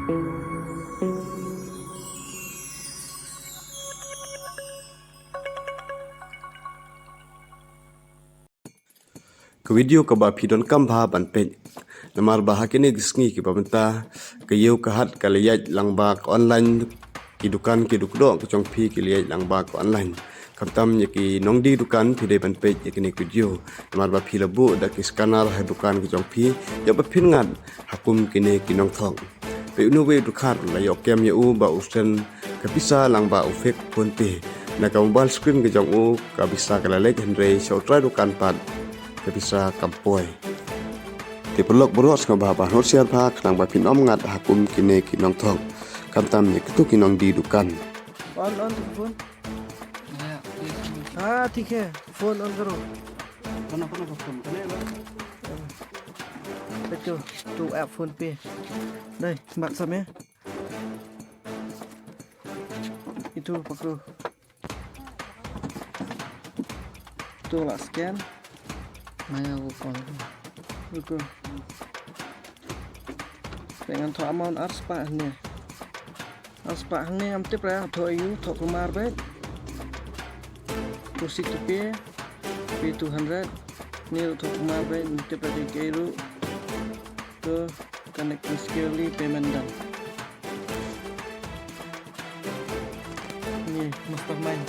Ke video ke ba pidon kam ba ban pe namar ba hakini gisngi ki babenta ke yeu ka hat ka liyaj lang ba ka online ki dukan ki dukdo ke chong phi ki liyaj lang ba ka online kam tam ye ki nong di dukan phi de ban pe ye kini video namar ba phi labu da ki scanner ha dukan ki chong phi ya ba phin ngat hakum kini ki nong thong pe unu we dukan la yo kem ye u ba usen ka bisa lang ba ufek pun pe na ka mobile screen ke chong u ka bisa ka la lek henre so try dukan pat ke bisa kampoi ti pelok boros ka ba ba hosiar ba klang ba pinom ngat hakum kine kinong thong kam tam ye tu kinong di dukan on on phone हाँ ठीक है phone on करो देखो तो app phone पे đây bạn सब ya itu pukul tuh lah scan Maya aku phone. pukul dengan thọ amount ars pak nih ars pak nih am tip ya thọ you thọ kumar bet proceed to pay 200 ni thọ kumar bet tip ya keiru ke connect securely payment done ini mastermind